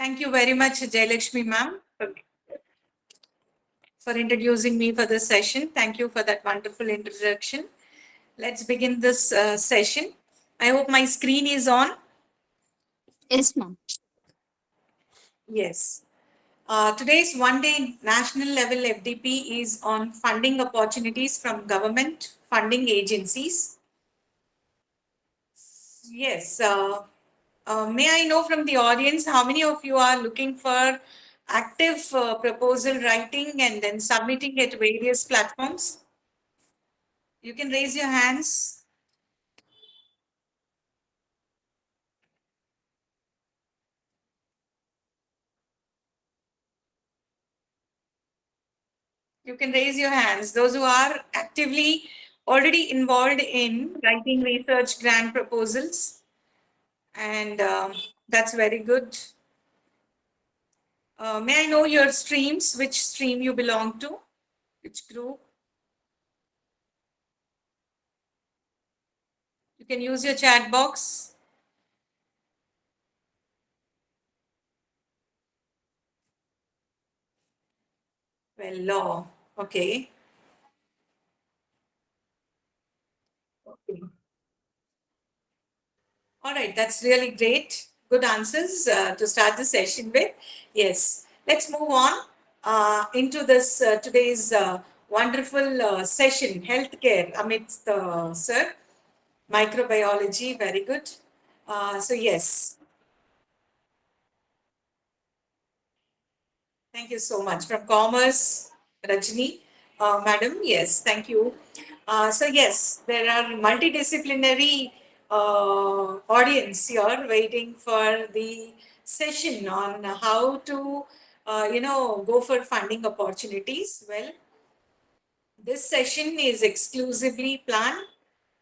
Thank you very much, Jayalakshmi ma'am, for introducing me for this session. Thank you for that wonderful introduction. Let's begin this session. I hope my screen is on. Yes, ma'am. Yes. Today's one-day national level FDP is on funding opportunities from government funding agencies. Yes. May I know from the audience how many of you are looking for active proposal writing and then submitting at various platforms? You can raise your hands. You can raise your hands. Those who are actively already involved in writing research grant proposals. And that's very good. May I know your streams, which stream you belong to, which group? You can use your chat box. Well, law. Okay. Okay. All right, that's really great. Good answers to start the session with. Yes, let's move on into this today's wonderful session, healthcare. Amit, sir, microbiology, very good. So yes, thank you so much. From Commerce, Rajni, Madam, yes, thank you. So yes, there are multidisciplinary audience here waiting for the session on how to, go for funding opportunities. Well, this session is exclusively planned.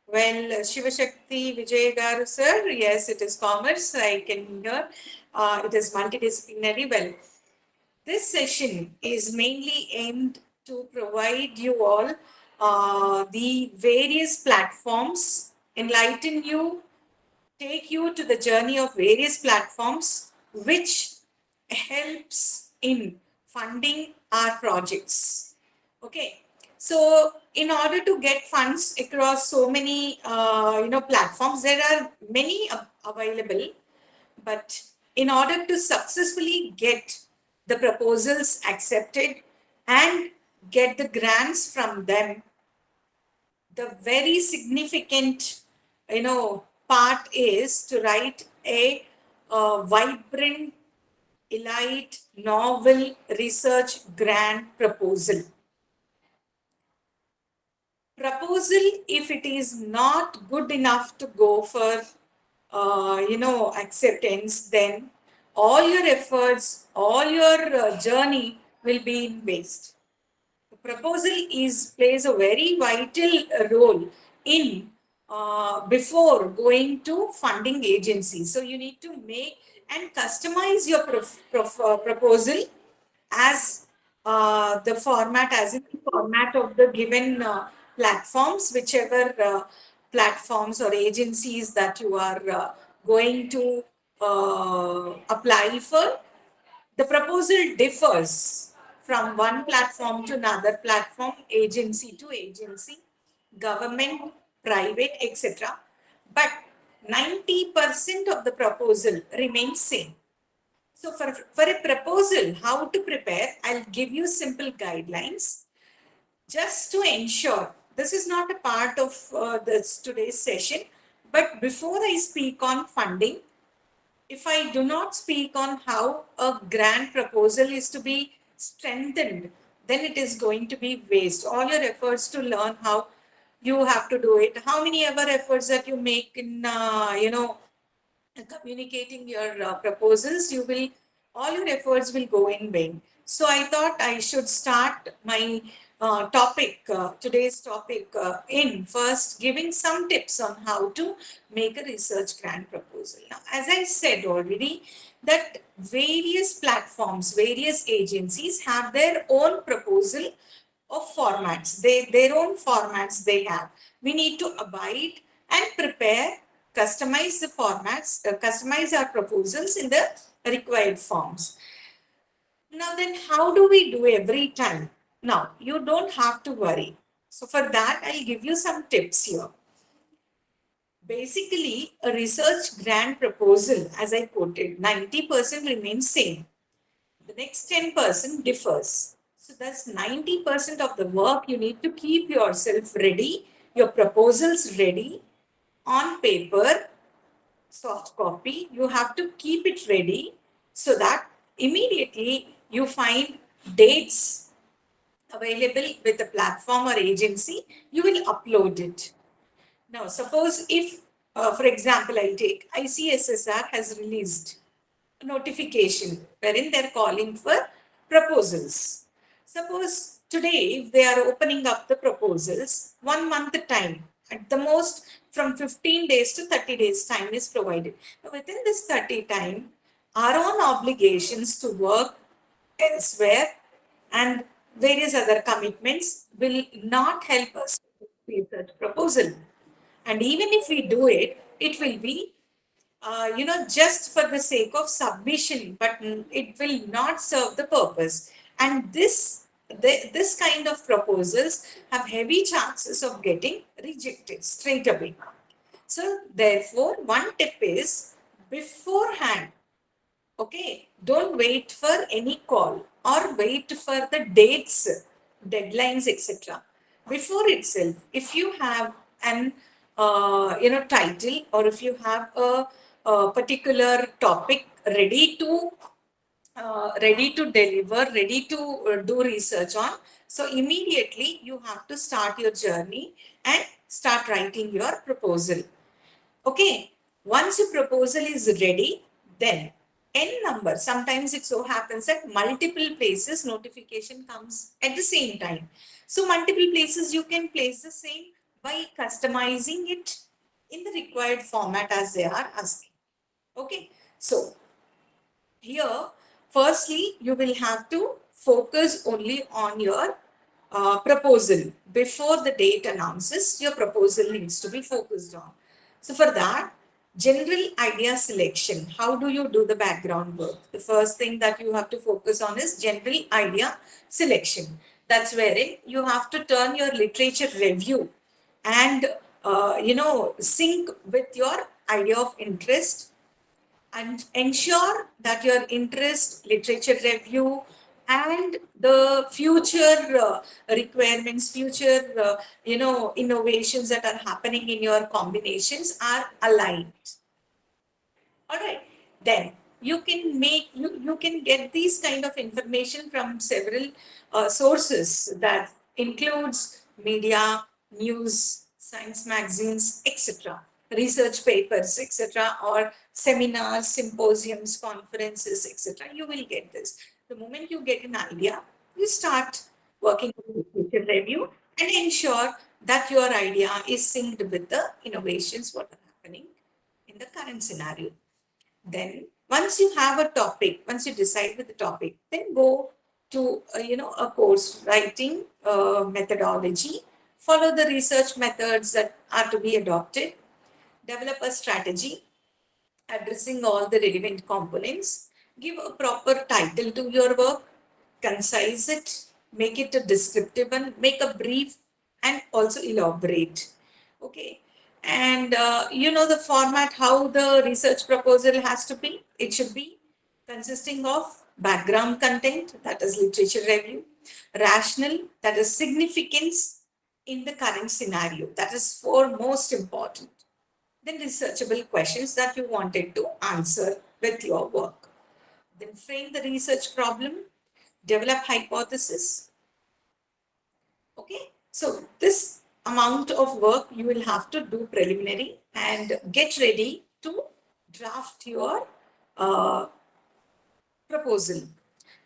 Well, Shivashakti Vijay Garu, sir, yes, it is commerce. I can hear. It is multidisciplinary. Well, this session is mainly aimed to provide you all the various platforms, enlighten you, take you to the journey of various platforms, which helps in funding our projects. Okay. So, in order to get funds across so many, platforms, there are many available, but in order to successfully get the proposals accepted and get the grants from them, the very significant, part is to write a vibrant, elite, novel research grant proposal. Proposal, if it is not good enough to go for acceptance, then all your efforts, all your journey will be in waste. The proposal plays a very vital role in before going to funding agencies. So you need to make and customize your proposal as the format, as in the format of the given platforms, whichever platforms or agencies that you are going to apply for. The proposal differs from one platform to another platform, agency to agency, government, private, etc. But 90% of the proposal remains same. So for a proposal, how to prepare, I'll give you simple guidelines just to ensure this is not a part of this today's session. But before I speak on funding, if I do not speak on how a grant proposal is to be strengthened, then it is going to be waste. All your efforts to learn how you have to do it, how many ever efforts that you make in, communicating your proposals, all your efforts will go in vain. So I thought I should start my today's topic, in first giving some tips on how to make a research grant proposal. Now, as I said already, that various platforms, various agencies have their own proposal of formats. Their own formats they have. We need to abide and prepare, customize the formats, customize our proposals in the required forms. Now, then, how do we do every time? Now, you don't have to worry. So, for that, I'll give you some tips here. Basically, a research grant proposal, as I quoted, 90% remains same. The next 10% differs. So that's 90% of the work you need to keep yourself ready, your proposals ready on paper, soft copy. You have to keep it ready so that immediately you find dates available with a platform or agency, you will upload it. Now, suppose if, for example, I'll take ICSSR has released a notification wherein they're calling for proposals. Suppose today, if they are opening up the proposals, 1 month time, at the most from 15 days to 30 days time is provided. Now, within this 30 time, our own obligations to work elsewhere and various other commitments will not help us to research proposal. And even if we do it, it will be, just for the sake of submission, but it will not serve the purpose. And this kind of proposals have heavy chances of getting rejected straight away. So, therefore, one tip is beforehand. Okay, don't wait for any call or wait for the dates, deadlines, etc. Before itself, if you have an title, or if you have a particular topic ready to deliver, ready to do research on, so immediately you have to start your journey and start writing your proposal. Okay, once your proposal is ready, then n number, sometimes it so happens that multiple places notification comes at the same time. So multiple places you can place the same by customizing it in the required format as they are asking. Okay, so here, firstly, you will have to focus only on your proposal. Before the date announces, your proposal needs to be focused on. So for that, general idea selection. How do you do the background work? The first thing that you have to focus on is general idea selection. That's wherein you have to turn your literature review and sync with your idea of interest, and ensure that your interest, literature review, and the future requirements, future innovations that are happening in your combinations are aligned. All right, then you can get these kind of information from several sources that includes media, news, science magazines, etc., research papers, etc., or seminars, symposiums, conferences, etc. You will get this. The moment you get an idea, you start working with literature review and ensure that your idea is synced with the innovations what are happening in the current scenario. Then, once you have a topic, once you decide with the topic, then go to a course writing methodology. Follow the research methods that are to be adopted. Develop a strategy addressing all the relevant components. Give a proper title to your work, concise it, make it a descriptive one, make a brief, and also elaborate. Okay. And the format, how the research proposal has to be, it should be consisting of background content, that is literature review, rational, that is significance in the current scenario, that is for most important, then researchable questions that you wanted to answer with your work. Then frame the research problem, develop hypothesis. Okay, so this amount of work you will have to do preliminary and get ready to draft your uh, proposal.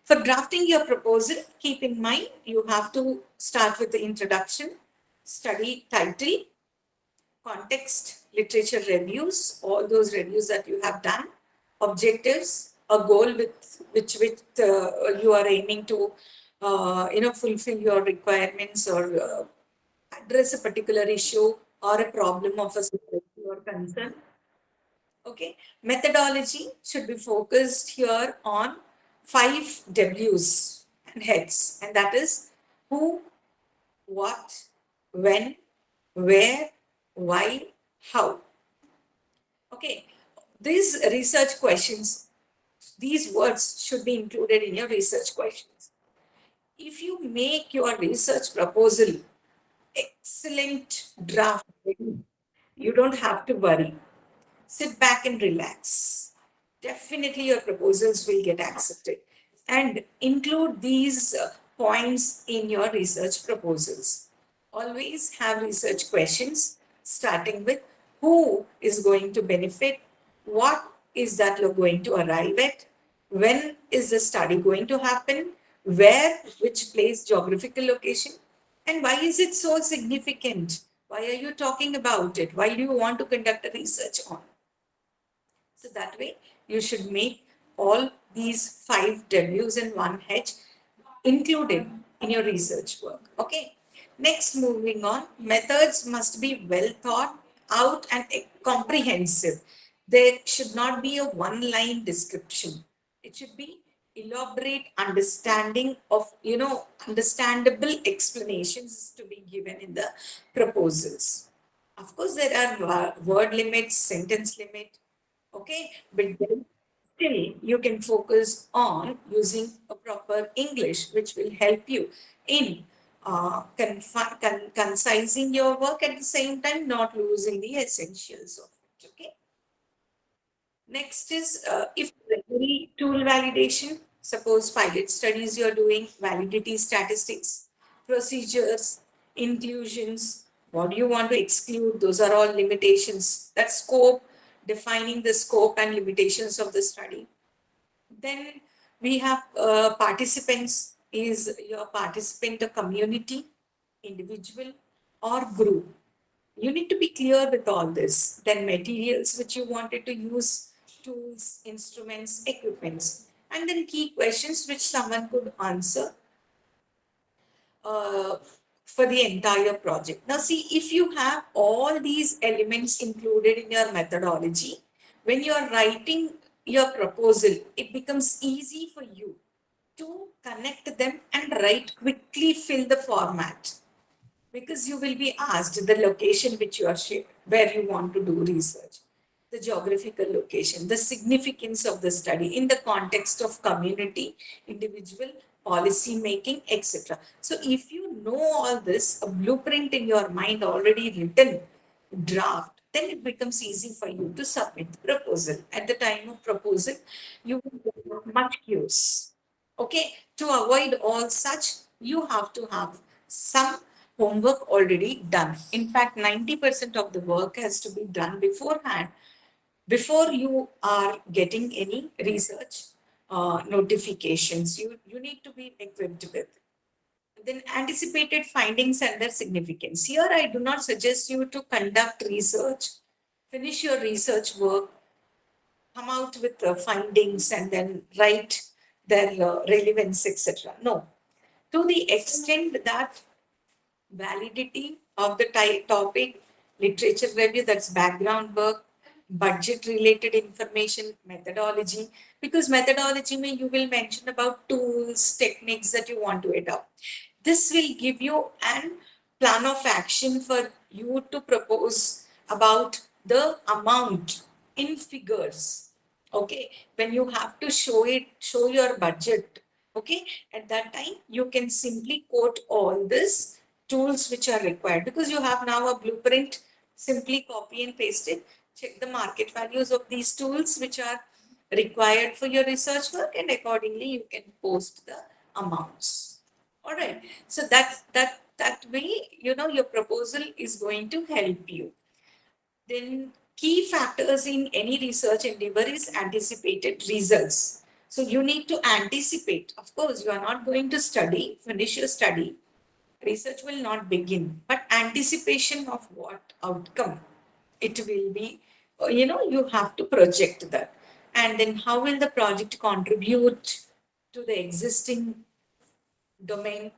For drafting your proposal, keep in mind you have to start with the introduction, study title, context, literature reviews, all those reviews that you have done, objectives, a goal with which you are aiming to, fulfill your requirements or address a particular issue or a problem of a society or concern. Okay, methodology should be focused here on five W's and heads, and that is who, what, when, where, why, how. Okay, these research questions, these words should be included in your research questions. If you make your research proposal excellent draft, you don't have to worry. Sit back and relax. Definitely, your proposals will get accepted. And include these points in your research proposals. Always have research questions starting with who is going to benefit, what is that you're going to arrive at, when is the study going to happen, where, which place, geographical location, and why is it so significant? Why are you talking about it? Why do you want to conduct a research on? So that way, you should make all these five W's and one H included in your research work. Okay. Next, moving on, methods must be well thought out and comprehensive. There should not be a one line description. It should be elaborate understanding of, understandable explanations to be given in the proposals. Of course, there are word limits, sentence limit, okay, but then still you can focus on using a proper English, which will help you in concising your work at the same time, not losing the essentials of it. Okay. Next is if every tool validation, suppose pilot studies you're doing, validity statistics, procedures, inclusions, what do you want to exclude? Those are all limitations. That scope, defining the scope and limitations of the study. Then we have participants. Is your participant a community, individual, or group? You need to be clear with all this. Then materials which you wanted to use, tools, instruments, equipments, and then key questions which someone could answer uh, for the entire project. Now, see, if you have all these elements included in your methodology, when you are writing your proposal, it becomes easy for you to connect them and write quickly, fill the format, because you will be asked the location which you are where you want to do research, the geographical location, the significance of the study in the context of community, individual, policy making, etc. So if you know all this, a blueprint in your mind already written, draft, then it becomes easy for you to submit the proposal. At the time of proposal, you will get much cues. Okay, to avoid all such, you have to have some homework already done. In fact, 90% of the work has to be done beforehand, before you are getting any research notifications. You need to be equipped with. Then anticipated findings and their significance. Here, I do not suggest you to conduct research, finish your research work, come out with the findings, and then write their relevance, etc. No, to the extent that validity of the topic, literature review, that's background work, budget related information, methodology, because methodology may you will mention about tools, techniques that you want to adopt. This will give you an plan of action for you to propose about the amount in figures. Okay, when you have to show your budget. Okay, at that time you can simply quote all this tools which are required, because you have now a blueprint. Simply copy and paste it, check the market values of these tools which are required for your research work, and accordingly you can post the amounts. All right, so that way, your proposal is going to help you. Then key factors in any research endeavor is anticipated results. So you need to anticipate. Of course, you are not going to finish your study. Research will not begin, but anticipation of what outcome it will be, you have to project that. And then how will the project contribute to the existing domain,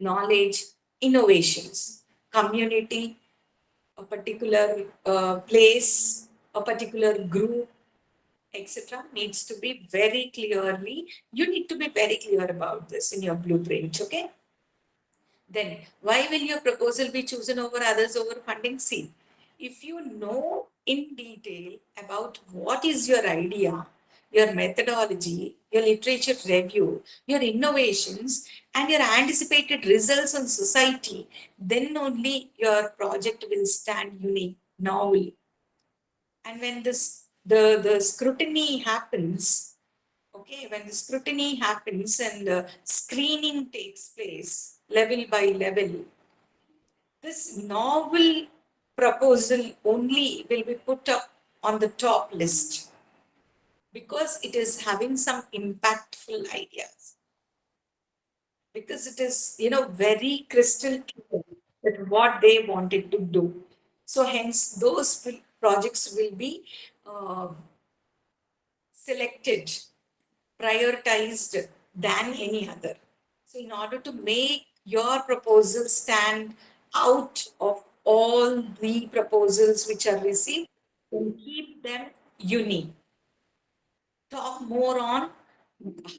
knowledge, innovations, community, a particular place, a particular group, etc., needs to be very clearly, you need to be very clear about this in your blueprint, okay? Then why will your proposal be chosen over others over funding? See, if you know in detail about what is your idea, your methodology, your literature review, your innovations, and your anticipated results on society, then only your project will stand unique, novel. And when the scrutiny happens, okay, when the scrutiny happens and the screening takes place level by level, this novel proposal only will be put up on the top list because it is having some impactful ideas, because it is, very crystal clear that what they wanted to do. So hence those projects will be uh, selected, prioritized than any other. So, in order to make your proposal stand out of all the proposals which are received, then keep them unique. Talk more on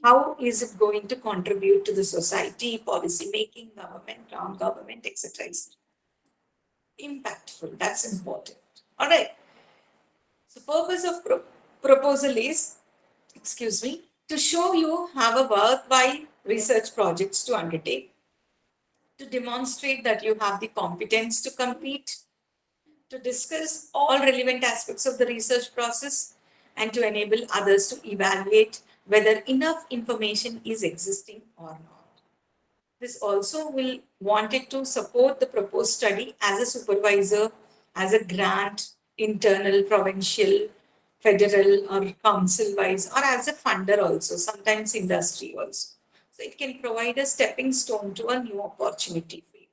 how is it going to contribute to the society, policy making, government, non-government, etc. Impactful. That's important. All right. So, purpose of proposal is, excuse me, to show you have a worthwhile research projects to undertake, to demonstrate that you have the competence to compete, to discuss all relevant aspects of the research process, and to enable others to evaluate whether enough information is existing or not. This also will wanted to support the proposed study as a supervisor, as a grant, internal, provincial, federal, or council wise, or as a funder also, sometimes industry also. So it can provide a stepping stone to a new opportunity for you.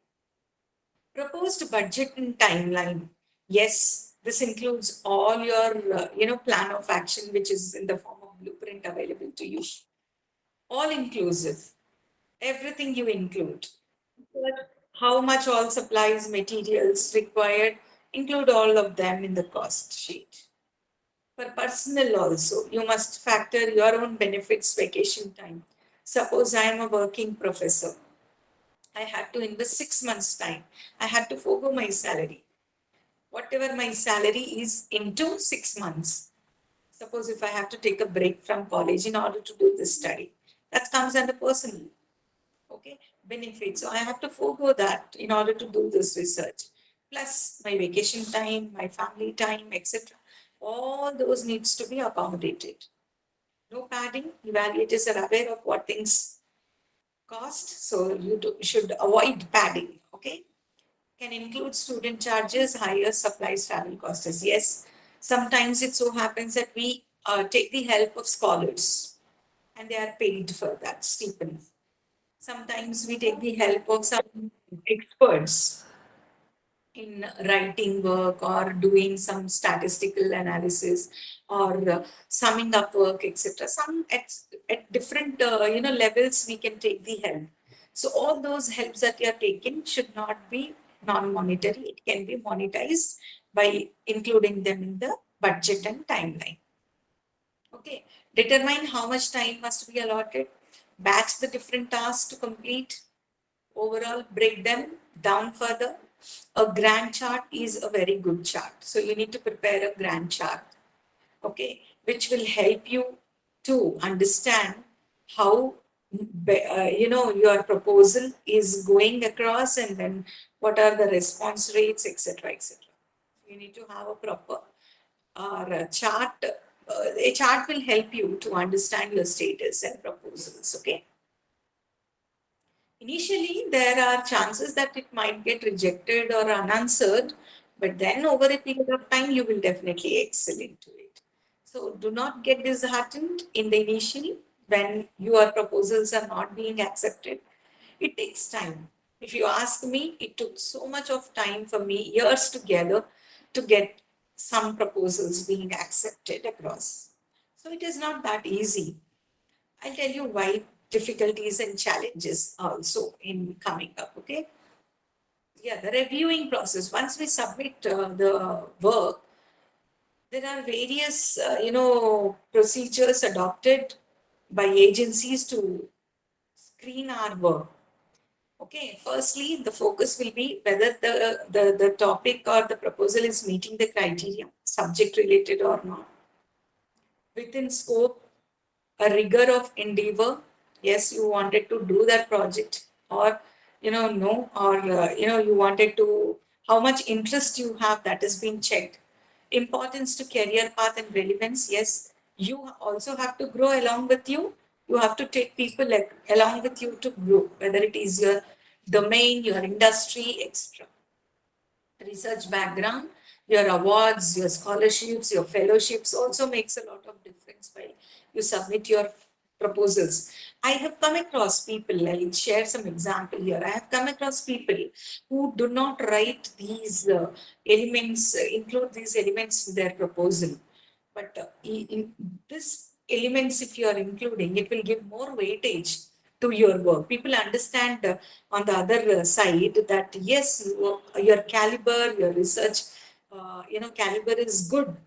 Proposed budget and timeline. Yes, this includes all your, plan of action, which is in the form of blueprint available to you. All inclusive, everything you include. But how much all supplies, materials required, include all of them in the cost sheet. For personal also, you must factor your own benefits, vacation time. Suppose I am a working professor. I had to invest 6 months' time. I had to forego my salary. Whatever my salary is into 6 months. Suppose if I have to take a break from college in order to do this study, that comes under personal, okay, benefits. So I have to forego that in order to do this research. Plus my vacation time, my family time, etc. All those needs to be accommodated. No padding. Evaluators are aware of what things cost, so should avoid padding. Okay, can include student charges, higher supplies, travel costs. Yes, sometimes it so happens that we take the help of scholars and they are paid for that stipend. Sometimes we take the help of some experts in writing work or doing some statistical analysis or summing up work, etc. Some at different levels we can take the help. So all those helps that you are taking should not be non-monetary. It can be monetized by including them in the budget and timeline. Okay, determine how much time must be allotted, batch the different tasks to complete, overall break them down further. A Gantt chart is a very good chart. So you need to prepare a Gantt chart, okay, which will help you to understand how your proposal is going across and then what are the response rates, etc., etc. You need to have a proper or a chart. A chart will help you to understand your status and proposals. Okay. Initially, there are chances that it might get rejected or unanswered, but then over a period of time, you will definitely excel into it. So do not get disheartened in the initial when your proposals are not being accepted. It takes time. If you ask me, it took so much of time for me, years together, to get some proposals being accepted across. So it is not that easy. I'll tell you why difficulties and challenges also in coming up. Okay. Yeah, the reviewing process. Once we submit the work, There are various, procedures adopted by agencies to screen our work. Okay, firstly, the focus will be whether the topic or the proposal is meeting the criteria, subject related or not, within scope, a rigor of endeavor. Yes, you wanted to do that project, or no, or you wanted to, how much interest you have, that has been checked. Importance to career path and relevance. Yes, you also have to grow along with you. You have to take people like along with you to grow, whether it is your domain, your industry, etc. Research background, your awards, your scholarships, your fellowships also makes a lot of difference while you submit your proposals. I have come across people, I'll share some example here. I have come across people who do not write these elements, include these elements in their proposal. But in this elements, if you are including, it will give more weightage to your work. People understand on the other side that yes, your caliber, your research, caliber is good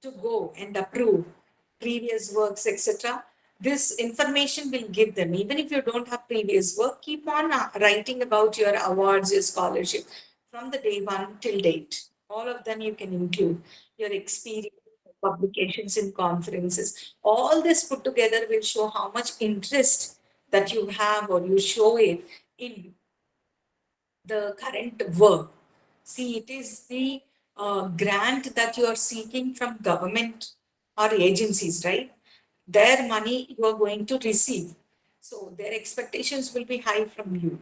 to go and approve previous works, etc. This information will give them, even if you don't have previous work, keep on writing about your awards, your scholarship from the day one till date. All of them you can include, your experience, publications in conferences. All this put together will show how much interest that you have or you show it in the current work. See, it is the grant that you are seeking from government or agencies, right? Their money you are going to receive. So their expectations will be high from you.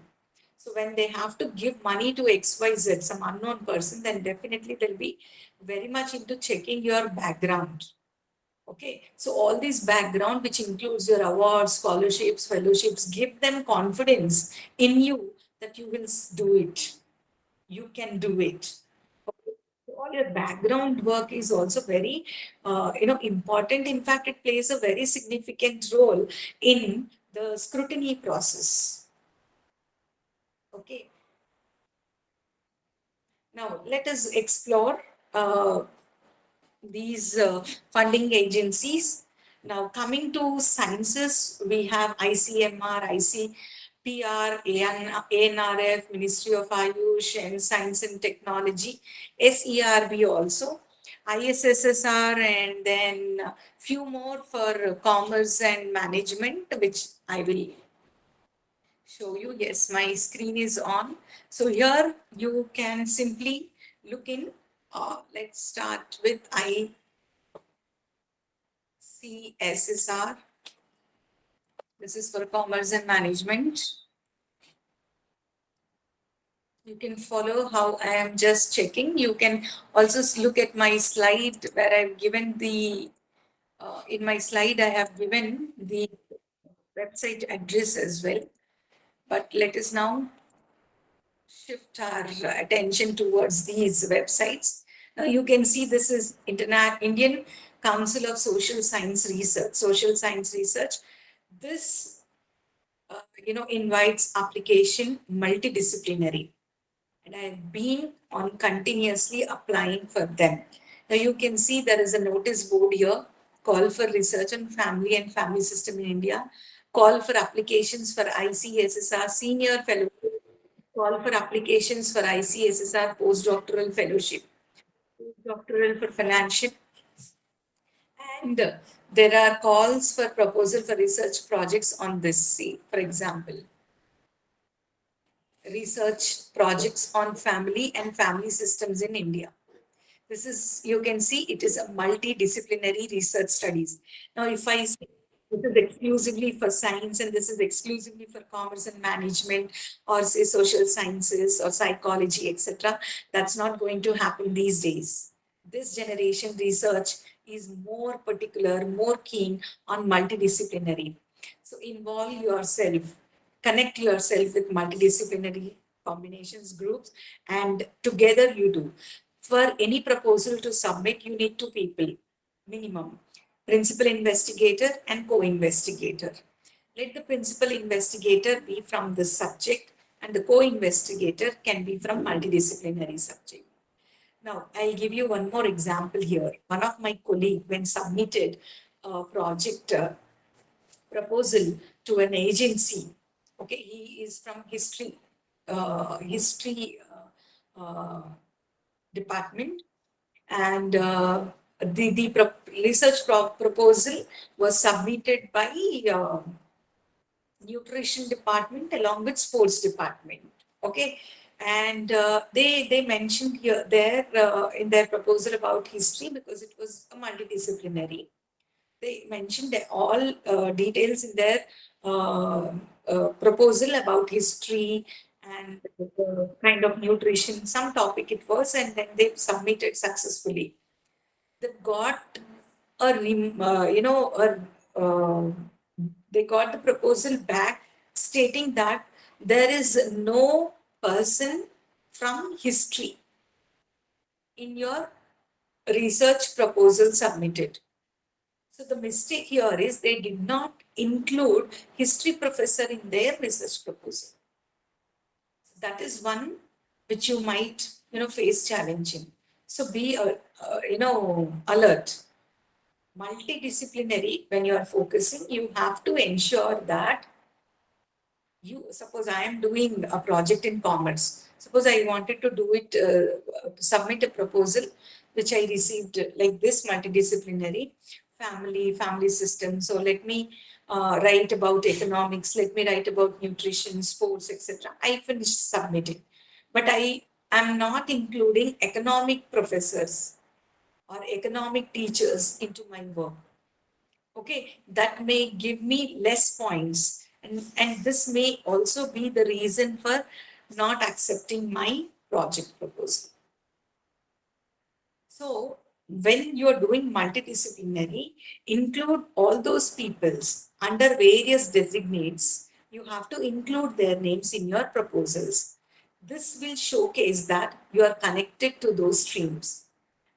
So when they have to give money to XYZ, some unknown person, then definitely they'll be very much into checking your background. Okay, so all this background, which includes your awards, scholarships, fellowships, give them confidence in you that you will do it. You can do it. Okay. So all your background work is also very, important. In fact, it plays a very significant role in the scrutiny process. Okay. Now let us explore these funding agencies. Now, coming to sciences, we have ICMR, ICPR, ANRF, Ministry of Ayush and Science and Technology, SERB also, ISSSR, and then few more for commerce and management, which I will show you. Yes, my screen is on. So here you can simply look in. Let's start with ICSSR. This is for commerce and management. You can follow how I am just checking. You can also look at my slide where I've given the, in my slide, I have given the website address as well. But let us now shift our attention towards these websites. Now you can see this is Indian Council of Social Science Research. Social Science Research. This invites application multidisciplinary, and I've been on continuously applying for them. Now you can see there is a notice board here, call for research on family and family system in India, call for applications for ICSSR senior fellowship, call for applications for ICSSR postdoctoral fellowship, postdoctoral for financial, and there are calls for proposal for research projects on this. See, for example, research projects on family and family systems in India. This is, you can see it is a multidisciplinary research studies. Now, if I say this is exclusively for science and this is exclusively for commerce and management, or say social sciences or psychology, etc., that's not going to happen these days. This generation research is more particular, more keen on multidisciplinary. So involve yourself, connect yourself with multidisciplinary combinations groups, and together you do. For any proposal to submit, you need two people minimum, principal investigator and co-investigator. Let the principal investigator be from the subject and the co-investigator can be from multidisciplinary subject. Now, I'll give you one more example here. One of my colleague, when submitted a project proposal to an agency, okay, he is from history department, and the research proposal was submitted by nutrition department along with sports department. Okay, and they mentioned here there in their proposal about history, because it was a multidisciplinary. They mentioned all details in their uh, proposal about history and the kind of nutrition, some topic it was, and then they submitted successfully. They got a they got the proposal back stating that there is no person from history in your research proposal submitted. So the mistake here is they did not include history professor in their research proposal. That is one which you might face challenging. So be alert. Multidisciplinary, when you are focusing, you have to ensure that you, suppose I am doing a project in commerce. Suppose I wanted to do it, submit a proposal, which I received like this multidisciplinary family system. So let me write about economics, let me write about nutrition, sports, etc. I finished submitting, but I am not including economic professors or economic teachers into my work. Okay, that may give me less points, and this may also be the reason for not accepting my project proposal. So when you're doing multidisciplinary, include all those peoples under various designates. You have to include their names in your proposals. This will showcase that you are connected to those streams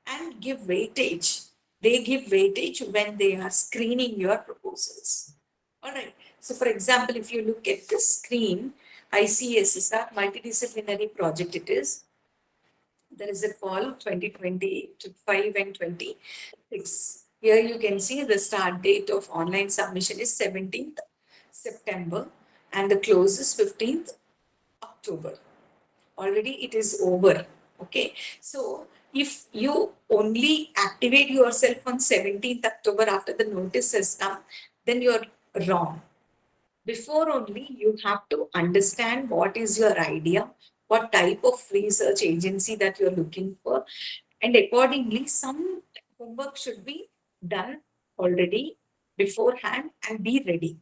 and give weightage. They give weightage when they are screening your proposals. All right. So, for example, if you look at the screen, ICSSR multidisciplinary project, it is. There is a call 2025 and 26. Here you can see the start date of online submission is 17th September and the close is 15th October. Already it is over. Okay, so if you only activate yourself on 17th October after the notice has come, then you're wrong. Before only, you have to understand what is your idea, what type of research agency that you're looking for, and accordingly some homework should be done already beforehand and be ready.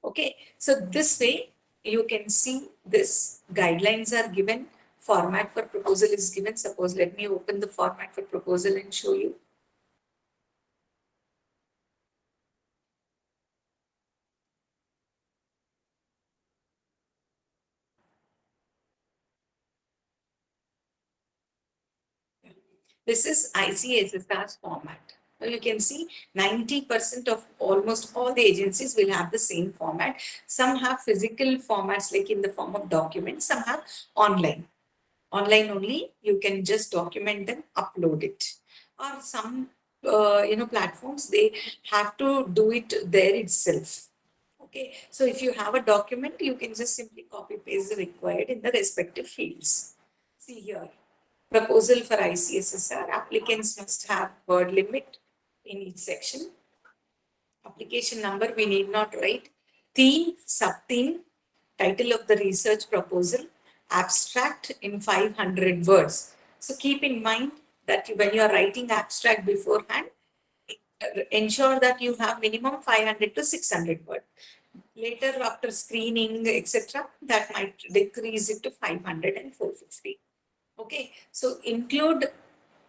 Okay, so this way you can see this guidelines are given, format for proposal is given. Suppose let me open the format for proposal and show you. This is ICSSR's format. Now you can see 90% of almost all the agencies will have the same format. Some have physical formats like in the form of documents, some have online. Online only, you can just document them, upload it. Or some platforms, they have to do it there itself. Okay, so if you have a document, you can just simply copy paste the required in the respective fields. See here, proposal for ICSSR, applicants must have word limit in each section. Application number, we need not write. Theme, sub-theme, title of the research proposal, abstract in 500 words. So keep in mind that when you are writing abstract beforehand, ensure that you have minimum 500 to 600 words. Later, after screening, etc., that might decrease it to 500 and 450. Okay, so include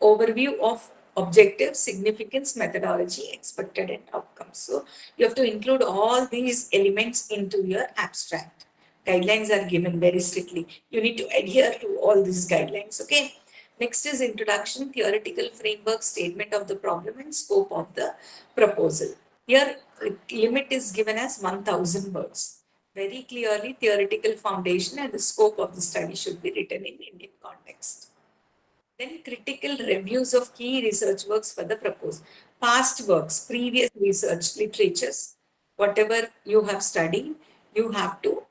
overview of objective, significance, methodology, expected and outcomes. So you have to include all these elements into your abstract. Guidelines are given very strictly. You need to adhere to all these guidelines. Okay. Next is introduction, theoretical framework, statement of the problem, and scope of the proposal. Here, limit is given as 1000 words. Very clearly, theoretical foundation and the scope of the study should be written in Indian context. Then critical reviews of key research works for the proposed. Past works, previous research, literatures, whatever you have studied, you have to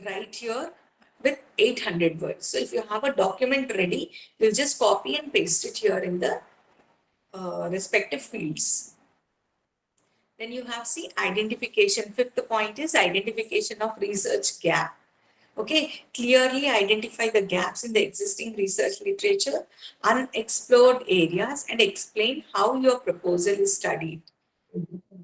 write here with 800 words. So if you have a document ready, you'll just copy and paste it here in the respective fields. Then you have see identification. Fifth point is identification of research gap. Okay, clearly identify the gaps in the existing research literature, unexplored areas, and explain how your proposal is studied.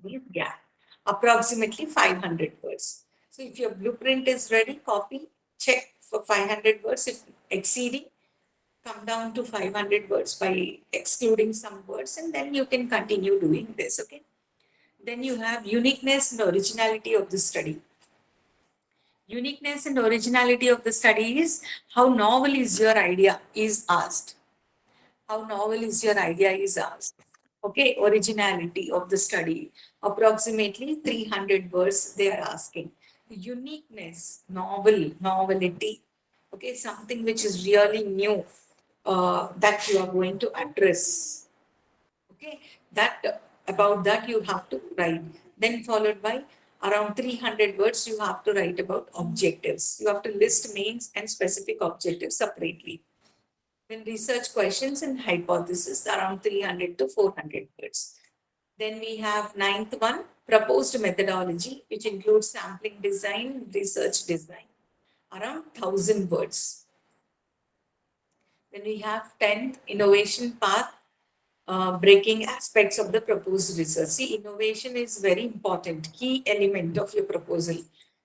These gap, approximately 500 words. So if your blueprint is ready, copy, check for 500 words. If exceeding, come down to 500 words by excluding some words, and then you can continue doing this. Okay. Then you have uniqueness and originality of the study. Uniqueness and originality of the study is how novel is your idea is asked. How novel is your idea is asked. Okay, originality of the study. Approximately 300 words they are asking. Uniqueness, novel, novelty. Okay, something which is really new that you are going to address. Okay, that about that you have to write. Then followed by around 300 words, you have to write about objectives. You have to list mains and specific objectives separately. Then research questions and hypothesis around 300 to 400 words. Then we have ninth one, proposed methodology, which includes sampling design, research design, around 1000 words. Then we have 10th, innovation path, breaking aspects of the proposed research. See, innovation is very important, key element of your proposal.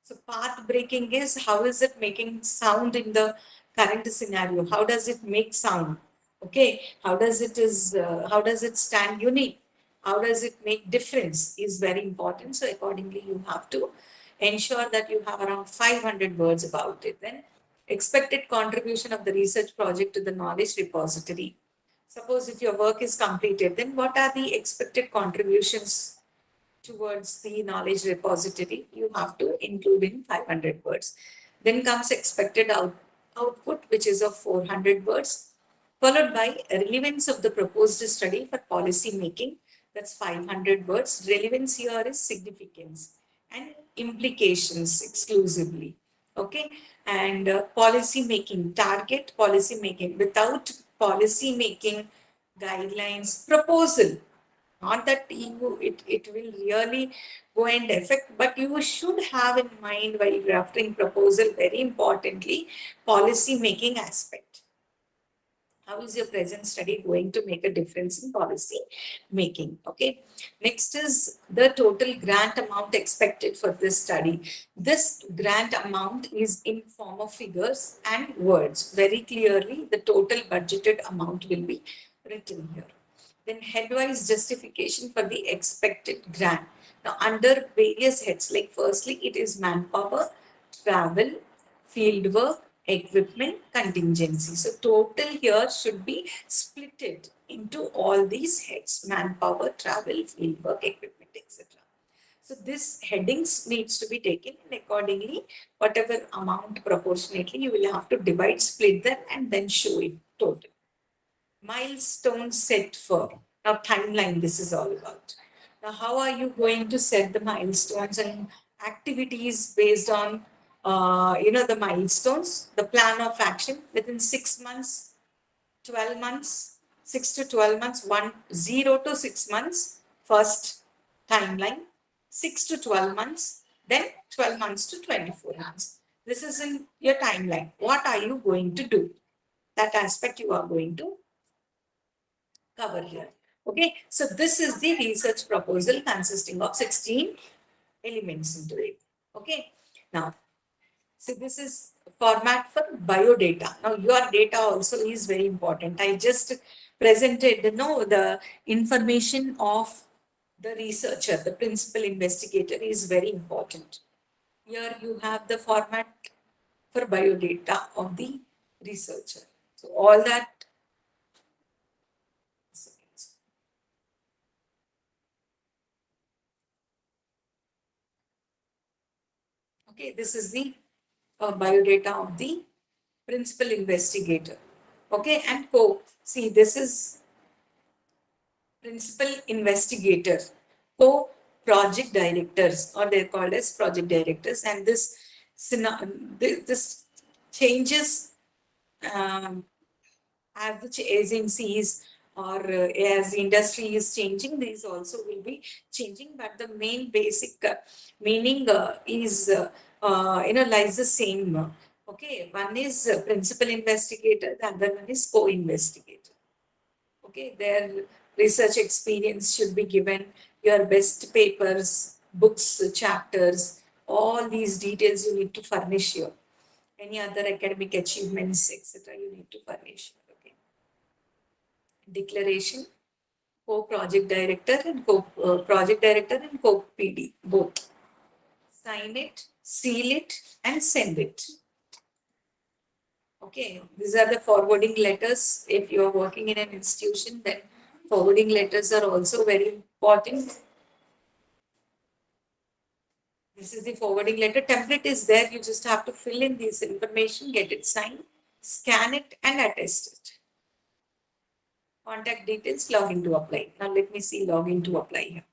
So path breaking is how is it making sound in the current scenario? How does it make sound? Okay, how does it stand unique? How does it make difference is very important. So accordingly, you have to ensure that you have around 500 words about it. Then expected contribution of the research project to the knowledge repository. Suppose if your work is completed, then what are the expected contributions towards the knowledge repository? You have to include in 500 words. Then comes expected output, which is of 400 words, followed by relevance of the proposed study for policy making. That's 500 words. Relevance here is significance and implications exclusively. Okay, and policy making, target policy making. Without policy making guidelines, proposal, not that it will really go and affect, but you should have in mind while drafting proposal, very importantly, policy making aspect. How is your present study going to make a difference in policy making? Okay. Next is the total grant amount expected for this study. This grant amount is in form of figures and words. Very clearly, the total budgeted amount will be written here. Then headwise justification for the expected grant. Now, under various heads, like firstly, it is manpower, travel, field work, equipment, contingency. So total here should be splitted into all these heads: manpower, travel, field work, equipment, etc. So this headings needs to be taken, and accordingly, whatever amount proportionately, you will have to divide, split them, and then show it total. Milestone set for. Now timeline, this is all about. Now how are you going to set the milestones and activities based on the milestones, the plan of action within 6 months, 12 months, 6 to 12 months, 0 to 6 months, first timeline, 6 to 12 months, then 12 months to 24 months. This is in your timeline. What are you going to do? That aspect you are going to cover here. Okay, so this is the research proposal consisting of 16 elements into it. Okay, now, so this is format for biodata. Now, your data also is very important. I just presented, the information of the researcher, the principal investigator is very important. Here you have the format for biodata of the researcher. So all that. Okay, this is the biodata of the principal investigator. Okay, and co. See, this is principal investigator, co project directors, or they're called as project directors. And this changes um, as the agencies or as the industry is changing, these also will be changing. But the main basic meaning is lies the same. Okay, one is principal investigator, the other one is co-investigator. Okay, their research experience should be given, your best papers, books, chapters, all these details you need to furnish here. Any other academic achievements, etc., you need to furnish. Okay. Declaration, co-project director and co-project director and co-PD, both. Sign it, seal it, and send it. Okay, these are the forwarding letters. If you are working in an institution, then forwarding letters are also very important. This is the forwarding letter. Template is there. You just have to fill in this information, get it signed, scan it, and attest it. Contact details, login to apply. Now let me see login to apply here.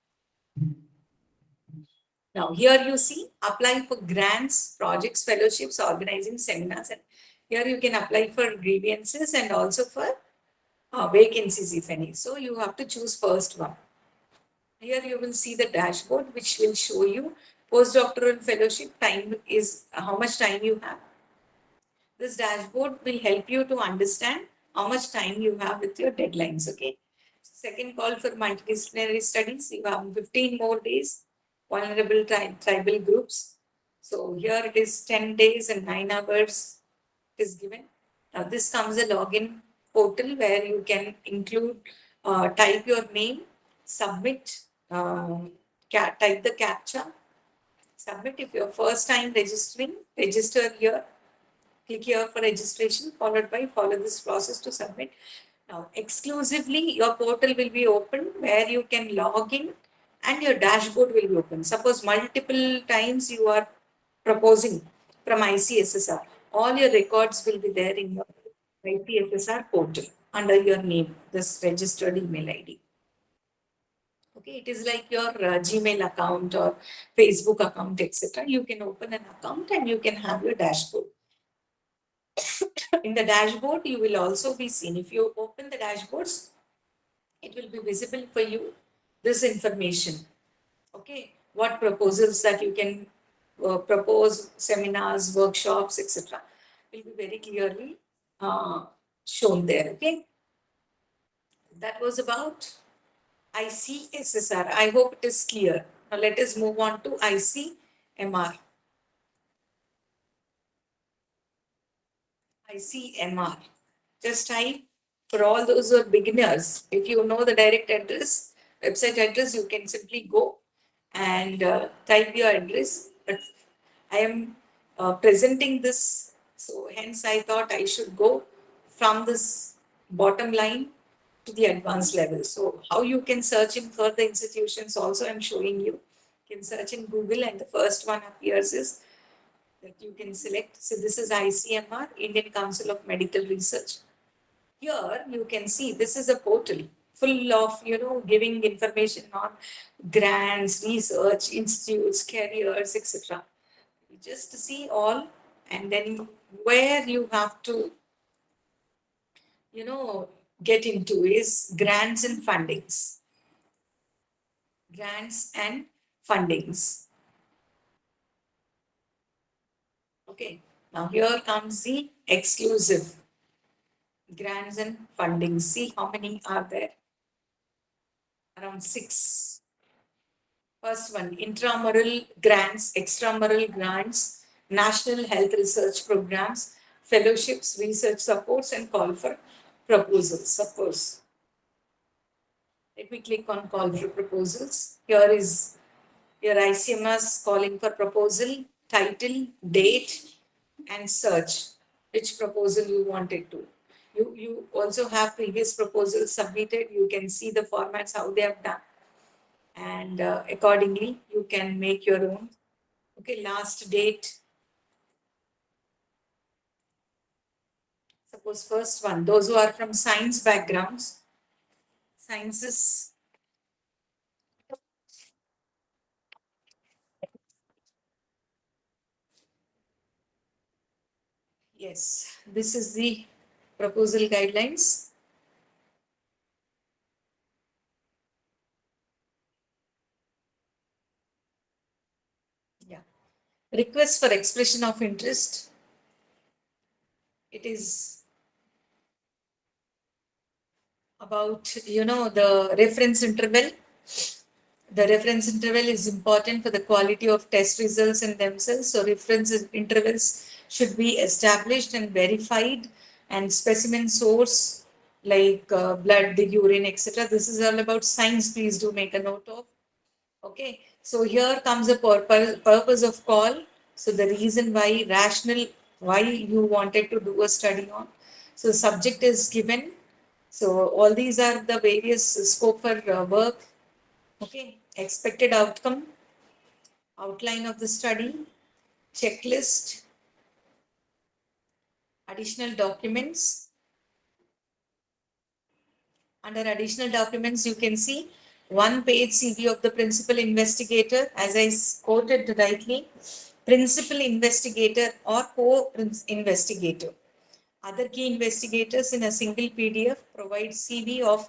Now here you see applying for grants, projects, fellowships, organizing seminars. And here you can apply for grievances and also for vacancies if any. So you have to choose first one. Here you will see the dashboard which will show you postdoctoral fellowship time is how much time you have. This dashboard will help you to understand how much time you have with your deadlines. Okay. Second call for multidisciplinary studies. You have 15 more days. Vulnerable tribal groups. So here it is 10 days and 9 hours is given. Now this comes a login portal where you can include, type your name, submit, type the captcha, submit. If you're first time registering, register here. Click here for registration, followed by follow this process to submit. Now, exclusively, your portal will be open where you can log in and your dashboard will be open. Suppose multiple times you are proposing from ICSSR, all your records will be there in your ICSSR portal under your name, this registered email ID. Okay, it is like your Gmail account or Facebook account, etc. You can open an account and you can have your dashboard. In the dashboard, you will also be seen. If you open the dashboards, it will be visible for you this information. Okay, what proposals that you can propose, seminars, workshops, etc. will be very clearly shown there. Okay, that was about ICSSR. I hope it is clear. Now let us move on to ICMR. ICMR. Just type for all those who are beginners. If you know the direct address, website address, you can simply go and type your address. But I am presenting this, so hence I thought I should go from this bottom line to the advanced level. So how you can search in further institutions also I'm showing you. You can search in Google and the first one appears is that you can select. So this is ICMR, Indian Council of Medical Research. Here you can see this is a portal full of, giving information on grants, research, institutes, careers, etc. You just see all, and then where you have to, you know, get into is grants and fundings. Grants and fundings. Okay. Now here comes the exclusive grants and fundings. See how many are there? Around six. First one, intramural grants, extramural grants, national health research programs, fellowships, research supports, and call for proposals. Of course, let me click on call for proposals. Here is your ICMS calling for proposal, title, date, and search which proposal you wanted to. You also have previous proposals submitted. You can see the formats, how they have done, and accordingly you can make your own. Okay, last date, Suppose first one, those who are from science backgrounds, sciences, yes, this is the proposal guidelines. Yeah. Request for expression of interest. It is about, the reference interval. The reference interval is important for the quality of test results in themselves. So reference intervals should be established and verified, and specimen source like blood, the urine, etc. This is all about science. Please do make a note of. Okay. So here comes the purpose of call. So the reason why, rational, why you wanted to do a study on. So the subject is given. So all these are the various scope for work. Okay, expected outcome, outline of the study, checklist, additional documents. Under additional documents, you can see one page CV of the principal investigator, as I quoted rightly, principal investigator or co-investigator. Other key investigators in a single PDF provide CV of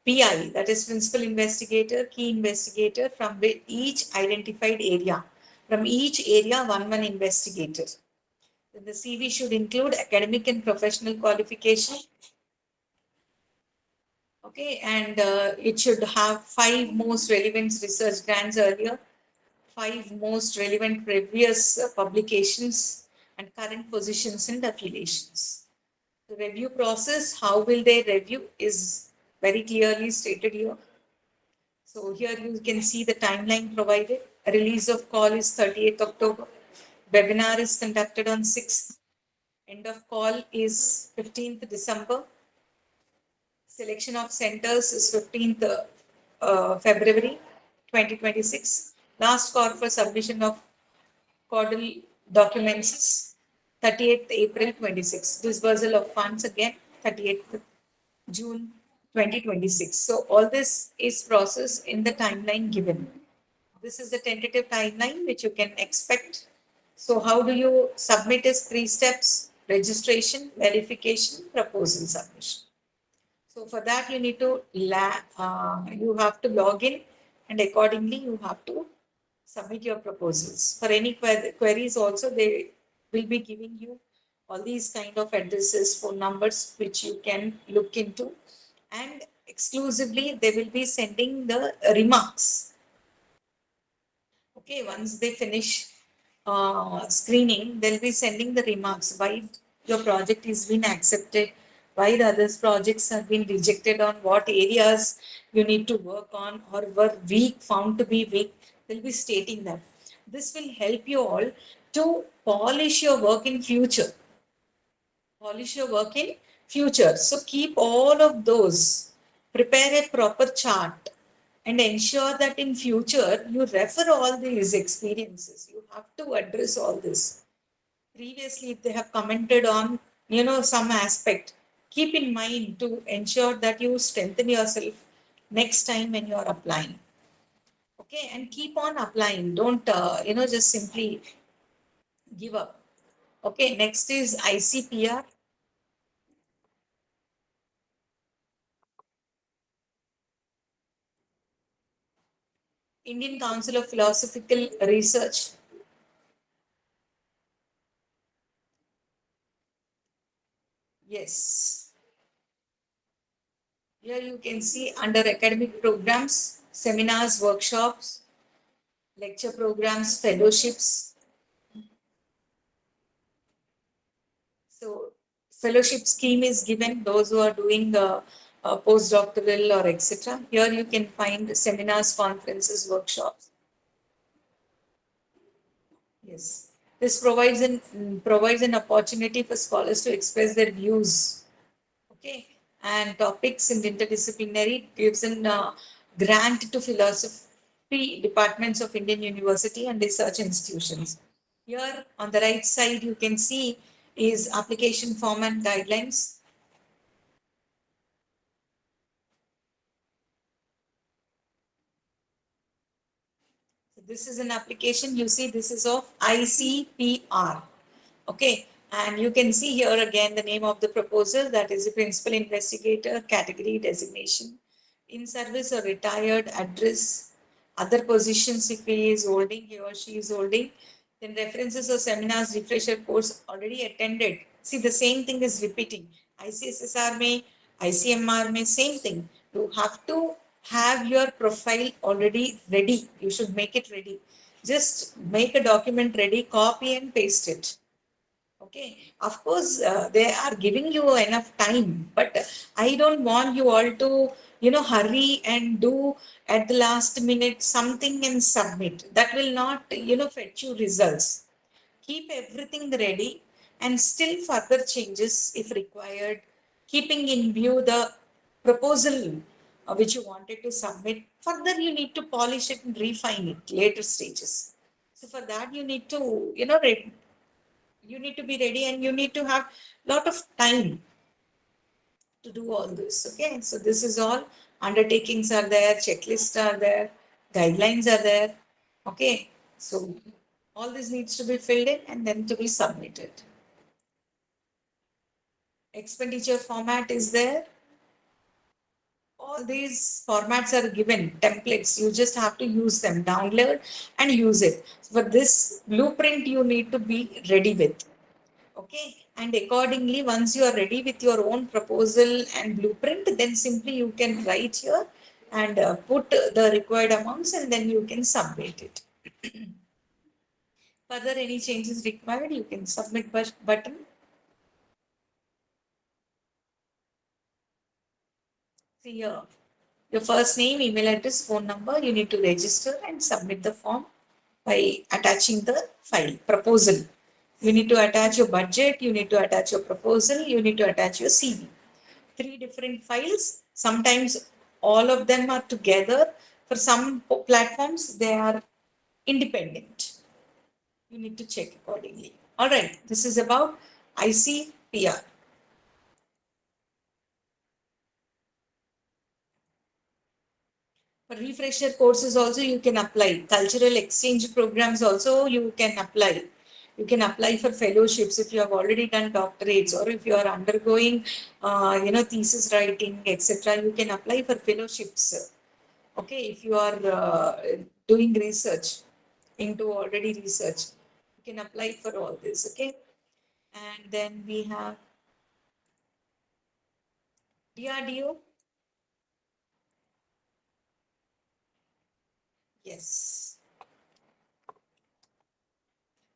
PI, that is principal investigator, key investigator from each identified area. From each area, one investigator. Then the CV should include academic and professional qualification. Okay, and it should have five most relevant research grants earlier, five most relevant previous publications, and current positions and affiliations. The review process, how will they review, is very clearly stated here. So here you can see the timeline provided. A release of call is 30th October. Webinar is conducted on 6th. End of call is 15th December. Selection of centers is 15th February 2026. Last call for submission of caudal documents is 30th April 26. Disbursal of funds again 30th June 2026. So all this is processed in the timeline given. This is the tentative timeline which you can expect. So how do you submit is three steps: registration, verification, proposal submission. So for that you need to you have to log in, and accordingly you have to submit your proposals. For any queries also, they will be giving you all these kind of addresses, phone numbers, which you can look into, and exclusively they will be sending the remarks. Okay, once they finish screening, they'll be sending the remarks why your project is been accepted, why the others projects have been rejected, on what areas you need to work on or were weak, found to be weak. They'll be stating that. This will help you all to polish your work in future. Polish your work in future. So keep all of those. Prepare a proper chart and ensure that in future you refer all these experiences. You have to address all this. Previously, if they have commented on, some aspect, keep in mind to ensure that you strengthen yourself next time when you are applying. Okay, and keep on applying. Don't, just simply give up. Okay, next is ICPR. Indian Council of Philosophical Research. Yes. Here you can see under academic programs, seminars, workshops, lecture programs, fellowships. So fellowship scheme is given those who are doing the postdoctoral or etc. Here you can find seminars, conferences, workshops. Yes. This provides an opportunity for scholars to express their views. Okay, and topics in interdisciplinary gives an grant to philosophy departments of Indian university and research institutions. Here on the right side, you can see is application form and guidelines. So this is an application, you see, this is of ICPR. Okay, and you can see here again the name of the proposal, that is the principal investigator, category designation, in service or retired, address, other positions if he is holding, he or she is holding, then references or seminars, refresher course already attended. See, the same thing is repeating. ICSSR may, ICMR may, same thing. You have to have your profile already ready. You should make it ready. Just make a document ready, copy and paste it. Okay, of course, they are giving you enough time, but I don't want you all to, hurry and do at the last minute something and submit. That will not, fetch you results. Keep everything ready and still further changes if required, keeping in view the proposal which you wanted to submit. Further, you need to polish it and refine it later stages. So for that, you need to, you need to be ready and you need to have lot of time to do all this. Okay, so this is all, undertakings are there, checklists are there, guidelines are there. Okay, so all this needs to be filled in and then to be submitted. Expenditure format is there. All these formats are given templates, you just have to use them, download and use it. For this blueprint you need to be ready with. Okay, and accordingly, once you are ready with your own proposal and blueprint, then simply you can write here and put the required amounts and then you can submit it. Further, any changes required, you can submit button. See here, your first name, email address, phone number, you need to register and submit the form by attaching the file proposal. You need to attach your budget, you need to attach your proposal, you need to attach your CV. Three different files. Sometimes all of them are together. For some platforms, they are independent. You need to check accordingly. All right, this is about ICPR. For refresher courses also you can apply. Cultural exchange programs also you can apply. You can apply for fellowships if you have already done doctorates or if you are undergoing, thesis writing, etc. You can apply for fellowships. Okay, if you are doing research into already research, you can apply for all this. Okay, and then we have DRDO. Yes,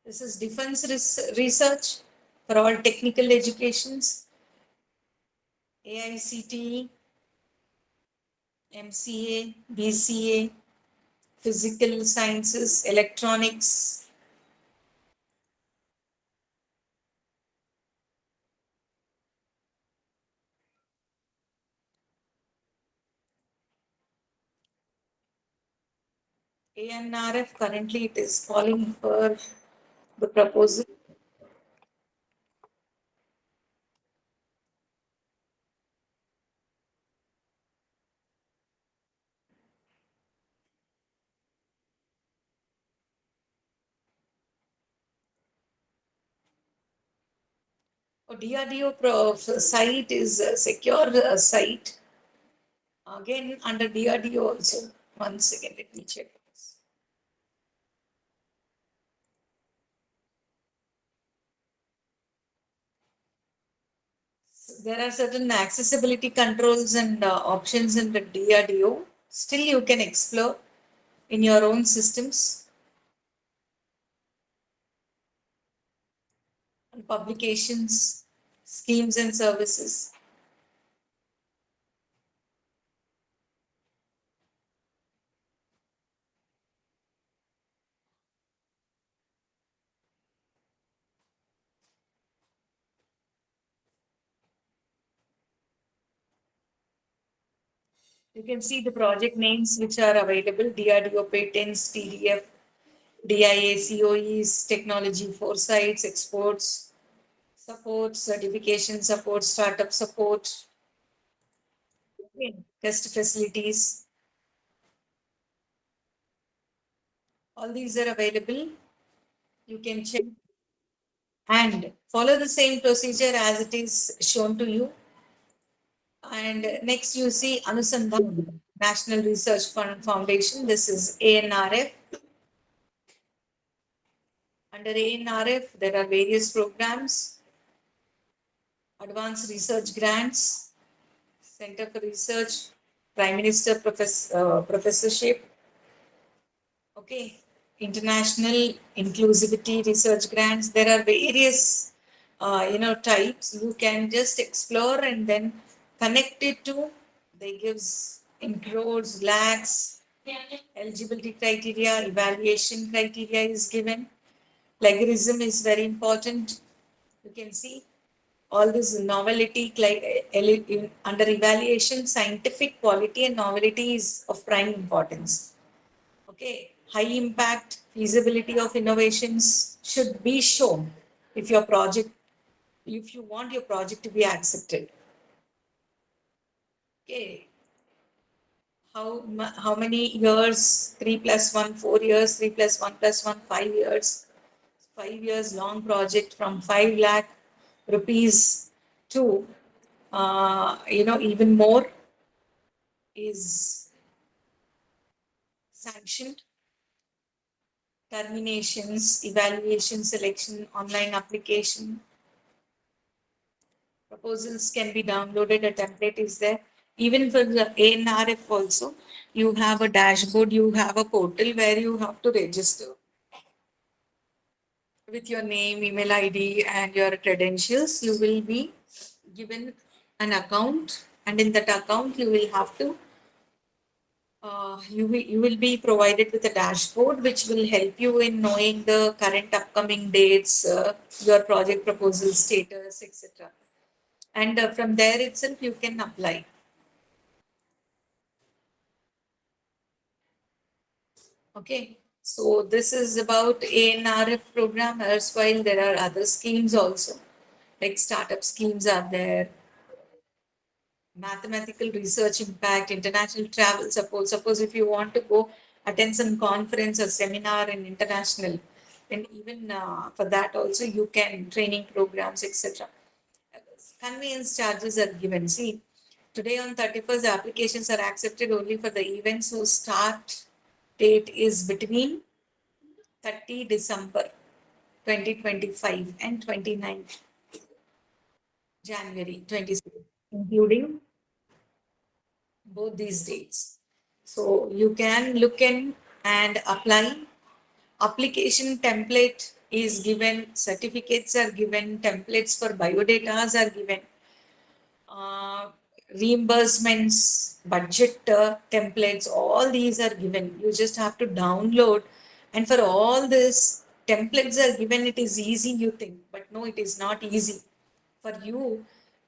this is defense research for all technical educations, AICTE, MCA, BCA, physical sciences, electronics. ANRF, currently it is calling for the proposal. DRDO site is a secure site. Again, under DRDO also. One second, let me check. So there are certain accessibility controls and options in the DRDO. Still, you can explore in your own systems and publications, schemes and services. You can see the project names which are available: DRDO patents, TDF, DIA, COEs, technology, foresights, exports. support, certification support, startup support, test facilities. All these are available. You can check and follow the same procedure as it is shown to you. And next you see Anusandhan, National Research Fund Foundation. This is ANRF. Under ANRF, there are various programs, advanced research grants, Center for Research, Prime Minister Professorship, okay, international inclusivity research grants. There are various, types. You can just explore and then connect it to. They gives in crores, lakhs, eligibility criteria, evaluation criteria is given. Plagiarism is very important. You can see all this novelty under evaluation, scientific quality and novelty is of prime importance. Okay, high impact feasibility of innovations should be shown if your project, if you want your project to be accepted. Okay, how many years? 3 plus 1, 4 years. 3 plus 1 plus 1, 5 years. 5 years long project from 5 lakh rupees to even more is sanctioned. Terminations, evaluation, selection, online application. Proposals can be downloaded, a template is there. Even for the ANRF also, you have a dashboard, you have a portal where you have to register with your name, email ID, and your credentials. You will be given an account, and in that account, you will have to you will be provided with a dashboard which will help you in knowing the current upcoming dates, your project proposal status, etc. And from there itself, you can apply. Okay. So this is about ANRF program. Erstwhile, there are other schemes also, like startup schemes are there, mathematical research impact, international travel support. Suppose if you want to go attend some conference or seminar in international, then even for that also you can training programs, etc. Conveyance charges are given. See, today on 31st, the applications are accepted only for the events whose start date is between 30 December 2025 and 29th January 26, including both these dates. So you can look in and apply. Application template is given, certificates are given, templates for biodatas are given, uh, reimbursements, budget templates, all these are given. You just have to download. And for all this, templates are given. It is easy, you think, but no, it is not easy. For you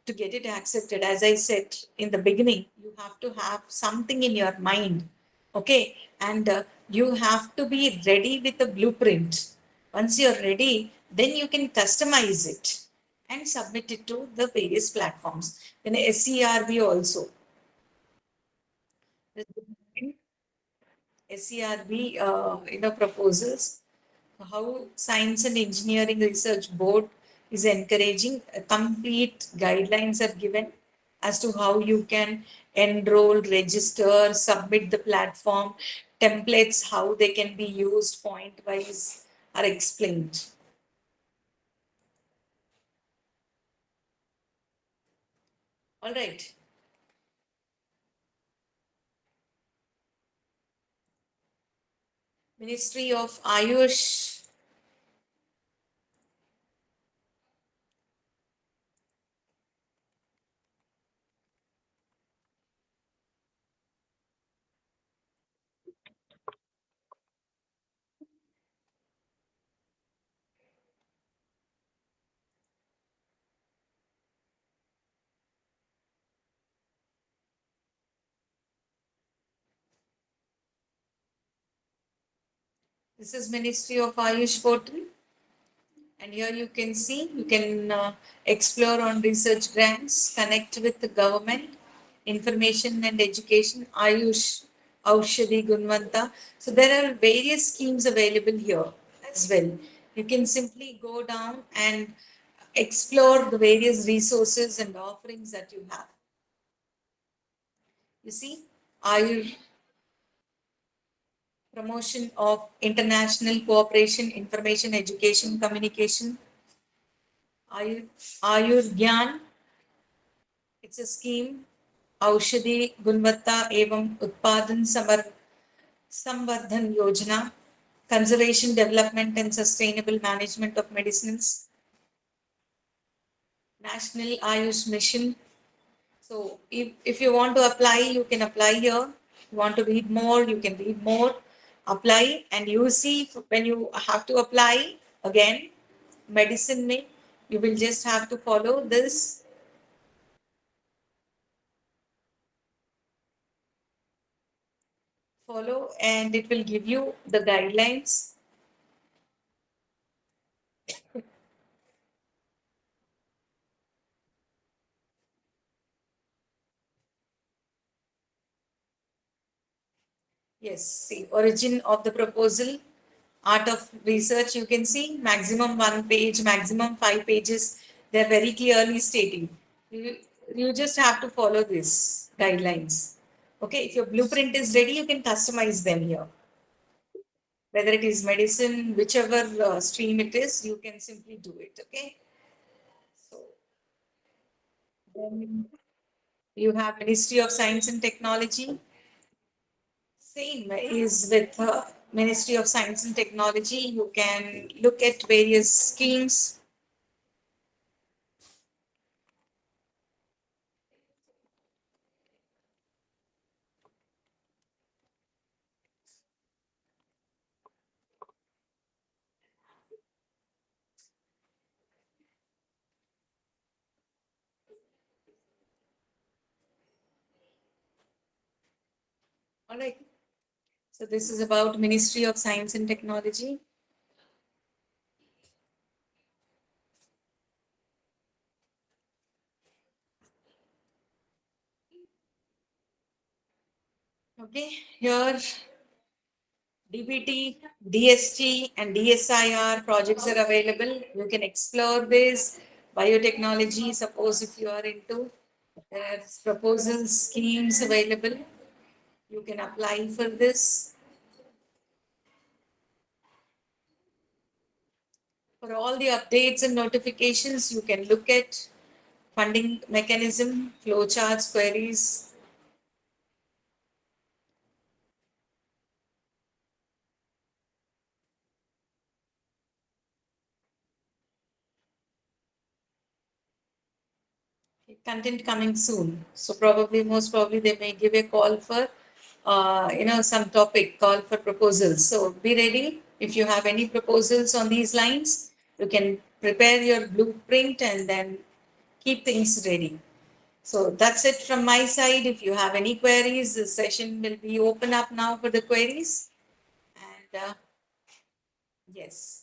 to get it accepted, as I said in the beginning, you have to have something in your mind. Okay. And you have to be ready with the blueprint. Once you're ready, then you can customize it and submit it to the various platforms. Then SCRB also. SCRB, proposals. How Science and Engineering Research Board is encouraging complete guidelines are given as to how you can enroll, register, submit the platform, templates, how they can be used point wise are explained. All right. Ministry of Ayush. This is Ministry of Ayush portal. And here you can see, you can explore on research grants, connect with the government, information and education, Ayush, Aushadhi Gunvanta. So there are various schemes available here as well. You can simply go down and explore the various resources and offerings that you have. You see, Ayur promotion of international cooperation, information, education, communication, Ayur, Ayur Gyan. It's a scheme. औषधि गुणवत्ता एवं उत्पादन संवर्धन योजना, conservation, development and sustainable management of medicines, National Ayush Mission. So if you want to apply, you can apply here. You want to read more, you can read more. Apply and you see when you have to apply again, medicine में, you will just have to follow this. Follow and it will give you the guidelines. Yes, see, origin of the proposal, art of research, you can see maximum 1 page, maximum 5 pages. They're very clearly stating. You, you just have to follow this guidelines. Okay, if your blueprint is ready, you can customize them here. Whether it is medicine, whichever stream it is, you can simply do it. Okay, so then you have Ministry of Science and Technology. Same is with Ministry of Science and Technology. You can look at various schemes. All right. So this is about Ministry of Science and Technology. Okay. Here DBT, DST, and DSIR projects are available. You can explore this biotechnology. Suppose if you are into, there's proposals, schemes available. You can apply for this. For all the updates and notifications, you can look at funding mechanism, flowcharts, queries. Content coming soon. So probably, most probably, they may give a call for, some topic, call for proposals. So be ready. If you have any proposals on these lines, you can prepare your blueprint and then keep things ready. So that's it from my side. If you have any queries, the session will be open up now for the queries. And yes.